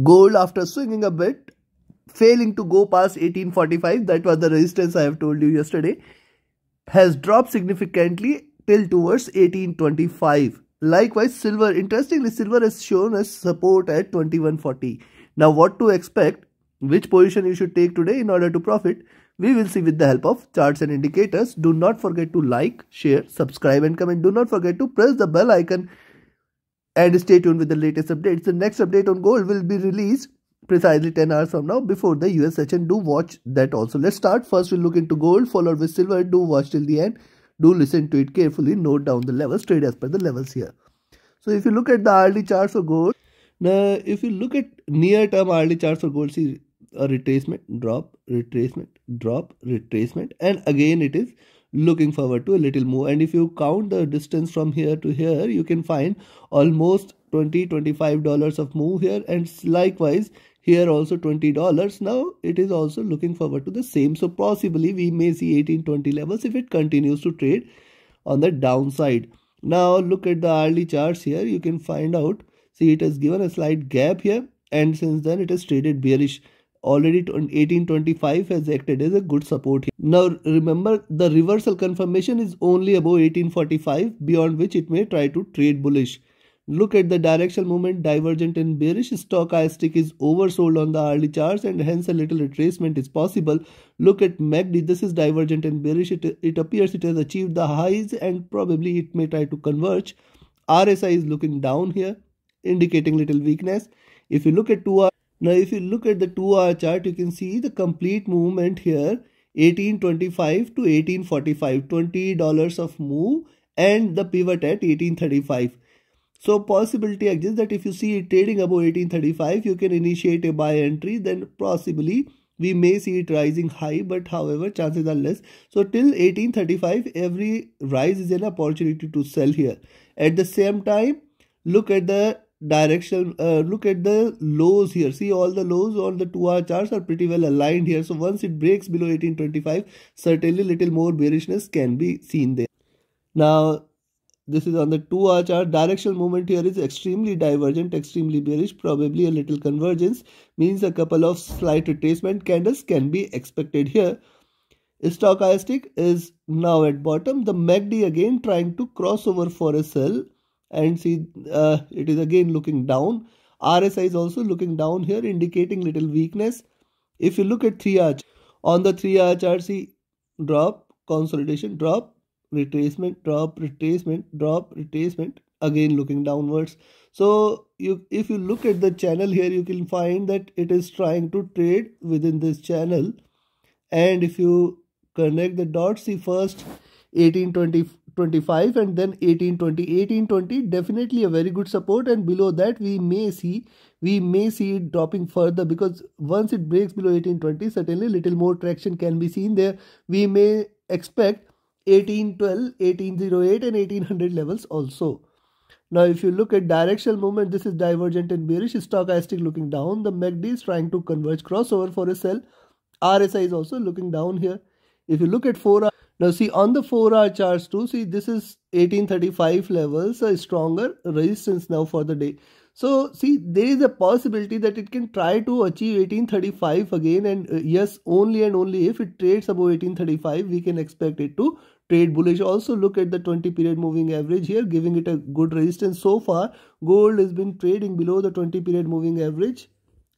Gold, after swinging a bit, failing to go past 1845, that was the resistance I have told you yesterday, has dropped significantly till towards 1825. Likewise, silver, interestingly, silver has shown us support at 2140. Now, what to expect, which position you should take today in order to profit, we will see with the help of charts and indicators. Do not forget to like, share, subscribe and comment. Do not forget to press the bell icon and stay tuned with the latest updates. The next update on gold will be released precisely 10 hours from now before the US session. Do watch that also. Let's start. First, we'll look into gold, followed with silver. Do watch till the end. Do listen to it carefully. Note down the levels. Trade as per the levels here. So, if you look at the hourly charts for gold, now if you look at near-term hourly charts for gold, see a retracement, drop, retracement, drop, retracement, and again it is looking forward to a little move. And if you count the distance from here to here, you can find almost $20-25 of move here, and likewise here also $20. Now it is also looking forward to the same. So possibly we may see 18-20 levels if it continues to trade on the downside. Now look at the hourly charts here. You can find out, see, it has given a slight gap here, and since then it has traded bearish. Already 1825 has acted as a good support here. Now remember, the reversal confirmation is only above 1845, beyond which it may try to trade bullish. Look at the directional movement, divergent and bearish. Stochastic is oversold on the hourly charts, and hence a little retracement is possible. Look at MACD. This is divergent and bearish. It appears it has achieved the highs and probably it may try to converge. RSI is looking down here, indicating little weakness. If you look at 2 hour, now if you look at the 2-hour chart, you can see the complete movement here, 1825 to 1845, $20 of move, and the pivot at 1835. So possibility exists that if you see it trading above 1835, you can initiate a buy entry. Then possibly we may see it rising high, but however chances are less. So till 1835, every rise is an opportunity to sell here. At the same time, look at the direction, look at the lows here. See, all the lows on the 2-hour charts are pretty well aligned here. So once it breaks below 1825, certainly little more bearishness can be seen there. Now this is on the 2-hour chart. Directional movement here is extremely divergent, extremely bearish. Probably a little convergence, means a couple of slight retracement candles can be expected here. Stochastic is now at bottom. The MACD again trying to cross over for a sell, and see it is again looking down. RSI is also looking down here, indicating little weakness. If you look at 3-hour, on the 3-hour chart, see drop, consolidation, drop, retracement, drop, retracement, drop, retracement, again looking downwards. So if you look at the channel here, you can find that it is trying to trade within this channel. And if you connect the dots, see first 1825 and then 1820. 1820 definitely a very good support, and below that we may see it dropping further, because once it breaks below 1820, certainly little more traction can be seen there. We may expect 1812, 1808 and 1800 levels also. Now if you look at directional movement, this is divergent and bearish. Stochastic looking down. The MACD is trying to converge, crossover for a sell. RSI is also looking down here. If you look at 4-hour, now see on the 4-hour charts too, see this is 1835 levels, a stronger resistance now for the day. So see, there is a possibility that it can try to achieve 1835 again, and yes, only and only if it trades above 1835, we can expect it to trade bullish. Also look at the 20 period moving average here, giving it a good resistance. So far gold has been trading below the 20 period moving average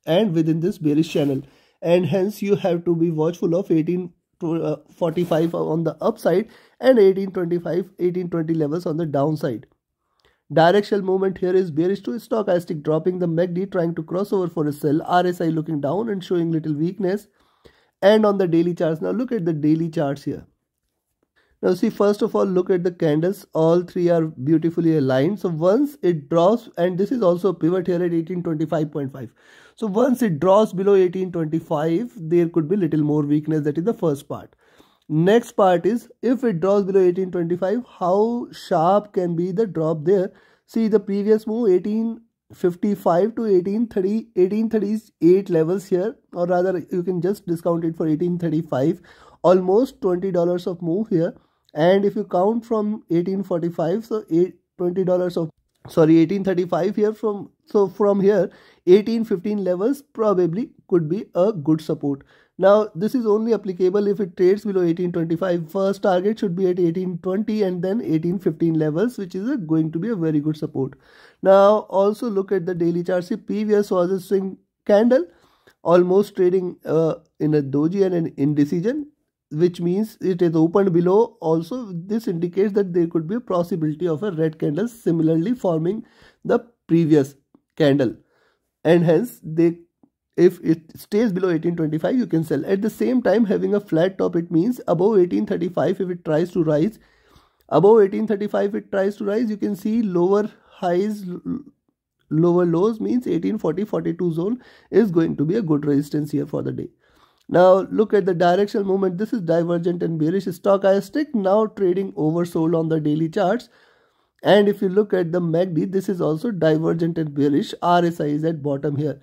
and within this bearish channel, and hence you have to be watchful of 1845 on the upside and 1825, 1820 levels on the downside. Directional movement here is bearish to stochastic, dropping. The MACD trying to cross over for a sell. RSI looking down and showing little weakness. And on the daily charts, now look at the daily charts here. Now see, first of all, look at the candles. All three are beautifully aligned. So once it drops, and this is also a pivot here at 1825.5. So once it drops below 1825, there could be little more weakness. That is the first part. Next part is, if it drops below 1825, how sharp can be the drop there? See the previous move, 1855 to 1830, 1838 levels here, or rather you can just discount it for 1835, almost $20 of move here. And if you count from 1845, so $20 of sorry, 1835 here. From here 1815 levels probably could be a good support. Now this is only applicable if it trades below 1825. First target should be at 1820 and then 1815 levels, which is going to be a very good support. Now also look at the daily chart. See, previous was a swing candle, almost trading in a doji and an indecision, which means it is opened below. Also this indicates that there could be a possibility of a red candle similarly forming the previous candle, and hence if it stays below 1825 you can sell. At the same time, having a flat top, it means above 1835 if it tries to rise, above 1835 it tries to rise, you can see lower highs, lower lows, means 1840-42 zone is going to be a good resistance here for the day. Now look at the directional movement. This is divergent and bearish stochastic, now trading oversold on the daily charts. And if you look at the MACD, this is also divergent and bearish. RSI is at bottom here.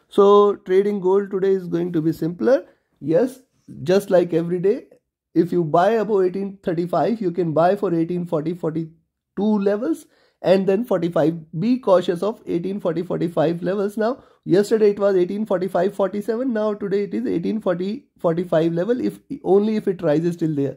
So trading gold today is going to be simpler. Yes, just like every day, if you buy above 1835, you can buy for 1840-42 levels and then 45. Be cautious of 1840-45 levels. Now yesterday it was 1845-47. Now today it is 1840-45 level, if only if it rises till there.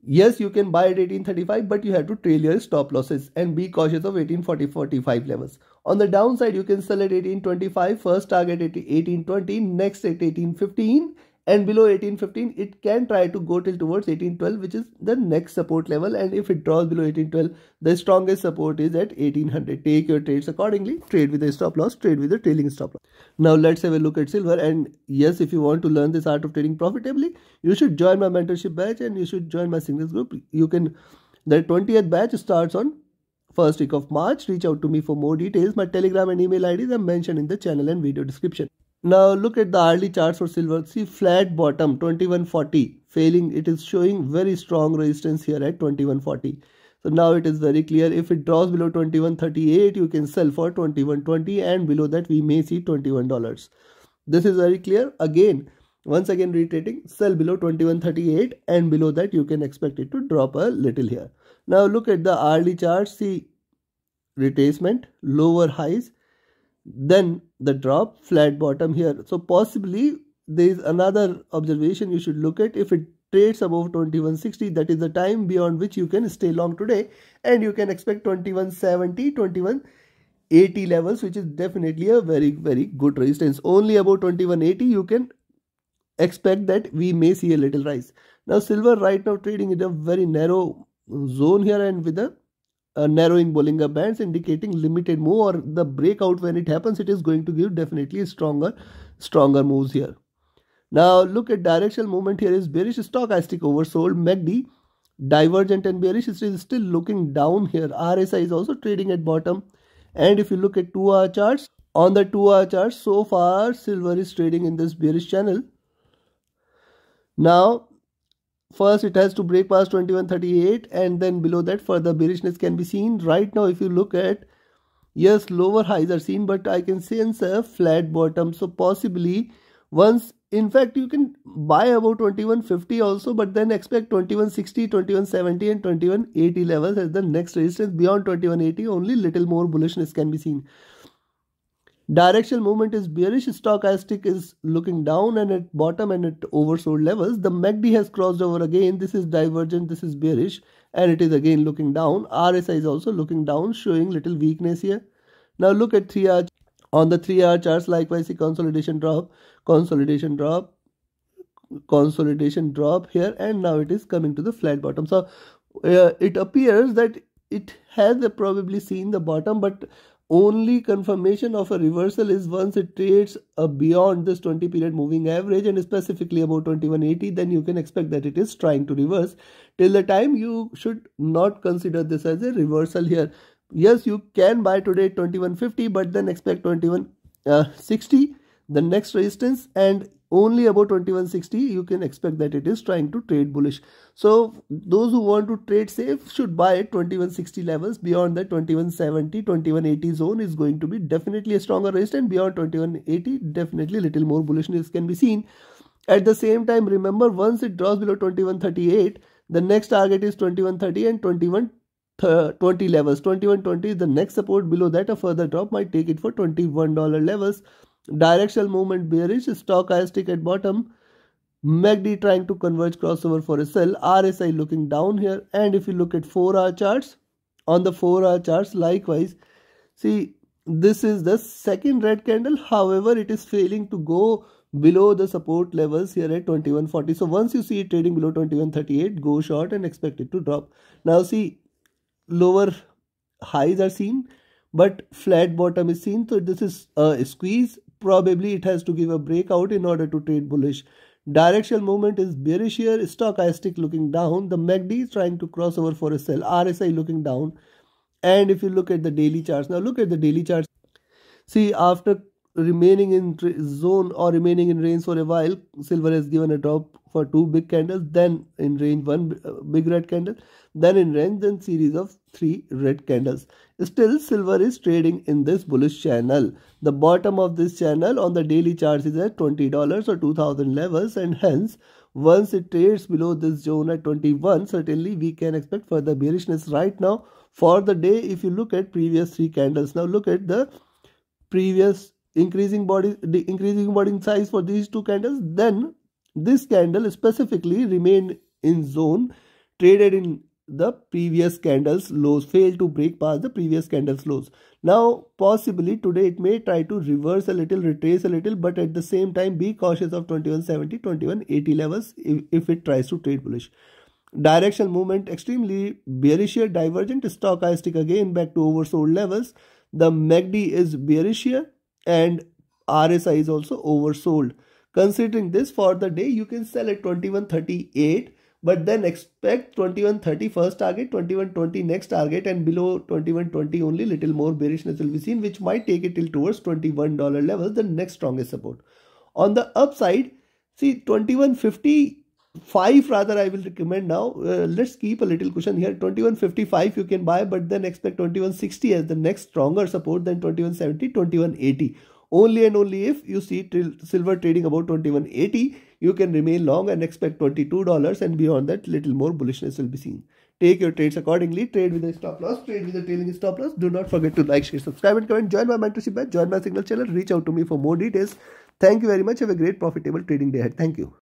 Yes, you can buy at 1835, but you have to trail your stop losses and be cautious of 1840-45 levels. On the downside, you can sell at 1825, first target at 1820, next at 1815, and below 1815 it can try to go till towards 1812, which is the next support level. And if it draws below 1812, the strongest support is at 1800. Take your trades accordingly. Trade with a stop loss, trade with a trailing stop loss. Now let's have a look at silver. And yes, if you want to learn this art of trading profitably, you should join my mentorship batch and you should join my signals group. You can, the 20th batch starts on first week of March. Reach out to me for more details. My Telegram and email IDs are mentioned in the channel and video description. Now look at the hourly charts for silver. See, flat bottom 2140 failing. It is showing very strong resistance here at 2140. So now it is very clear. If it draws below 2138, you can sell for 2120, and below that we may see $21. This is very clear. Again, once again reiterating, sell below 2138, and below that you can expect it to drop a little here. Now look at the hourly chart. See, retracement, lower highs, then the drop, flat bottom here. So possibly there is another observation you should look at. If it trades above 2160, that is the time beyond which you can stay long today, and you can expect 2170, 2180 levels, which is definitely a very good resistance. Only about 2180 you can expect that we may see a little rise. Now silver right now trading in a very narrow zone here, and with a narrowing Bollinger Bands indicating limited move, or the breakout when it happens, it is going to give definitely stronger moves here. Now look at directional movement. Here is bearish stochastic oversold, MACD divergent and bearish. It is still looking down here. RSI is also trading at bottom. And if you look at 2-hour charts, on the 2-hour charts, so far silver is trading in this bearish channel. Now first it has to break past 2138, and then below that further bearishness can be seen. Right now if you look at, yes, lower highs are seen, but I can sense a flat bottom. So possibly once, in fact you can buy about 2150 also, but then expect 2160, 2170 and 2180 levels as the next resistance. Beyond 2180 only little more bullishness can be seen. Directional movement is bearish. Stochastic is looking down and at bottom and at oversold levels. The MACD has crossed over again. This is divergent, this is bearish, and it is again looking down. RSI is also looking down, showing little weakness here. Now look at 3-hour. On the 3-hour charts, likewise, see consolidation drop here, and now it is coming to the flat bottom. So it appears that it has probably seen the bottom, but only confirmation of a reversal is once it trades beyond this 20-period moving average, and specifically about 2180, then you can expect that it is trying to reverse. Till the time, you should not consider this as a reversal here. Yes, you can buy today at 2150, but then expect 2160, the next resistance, and only about 2160 you can expect that it is trying to trade bullish. So those who want to trade safe should buy at 2160 levels. Beyond that, 2170, 2180 zone is going to be definitely a stronger resistance. Beyond 2180, definitely little more bullishness can be seen. At the same time, remember, once it draws below 2138, the next target is 2130 and 21 20 levels. 21.20 is the next support. Below that, a further drop might take it for $21 levels. Directional movement bearish. Stochastic at bottom. MACD trying to converge crossover for a sell. RSI looking down here. And if you look at 4-hour charts, on the 4-hour charts, likewise, see, this is the second red candle. However, it is failing to go below the support levels here at 21.40. So once you see it trading below 21.38, go short and expect it to drop. Now see, lower highs are seen, but flat bottom is seen. So this is a squeeze. Probably it has to give a breakout in order to trade bullish. Directional movement is bearish here. Stochastic looking down. The MACD is trying to cross over for a sell. RSI looking down. And if you look at the daily charts, now look at the daily charts. See, after remaining in zone or remaining in range for a while, silver has given a drop for 2 big candles, then in range 1 big red candle, then in range then series of 3 red candles. Still, silver is trading in this bullish channel. The bottom of this channel on the daily charts is at $20 or 2000 levels, and hence once it trades below this zone at 21, certainly we can expect further bearishness. Right now for the day, if you look at previous 3 candles, now look at the previous increasing body size for these 2 candles, then this candle specifically remained in zone, traded in the previous candles lows, failed to break past the previous candles lows. Now possibly today it may try to reverse a little, retrace a little, but at the same time be cautious of 2170, 2180 levels if it tries to trade bullish. Directional movement extremely bearish here, divergent. Stochastic again back to oversold levels. The MACD is bearish here and RSI is also oversold. Considering this, for the day you can sell at 2138, but then expect 2130 first target, 2120 next target, and below 2120 only little more bearishness will be seen, which might take it till towards $21 levels, the next strongest support. On the upside, see 2155 rather I will recommend now. Let's keep a little cushion here. 2155 you can buy, but then expect 2160 as the next stronger support than 2170, 2180. Only and only if you see silver trading about 2180, you can remain long and expect $22, and beyond that little more bullishness will be seen. Take your trades accordingly. Trade with a stop loss, trade with a trailing stop loss. Do not forget to like, share, subscribe and comment. Join my mentorship batch, join my signal channel, reach out to me for more details. Thank you very much. Have a great profitable trading day ahead. Thank you.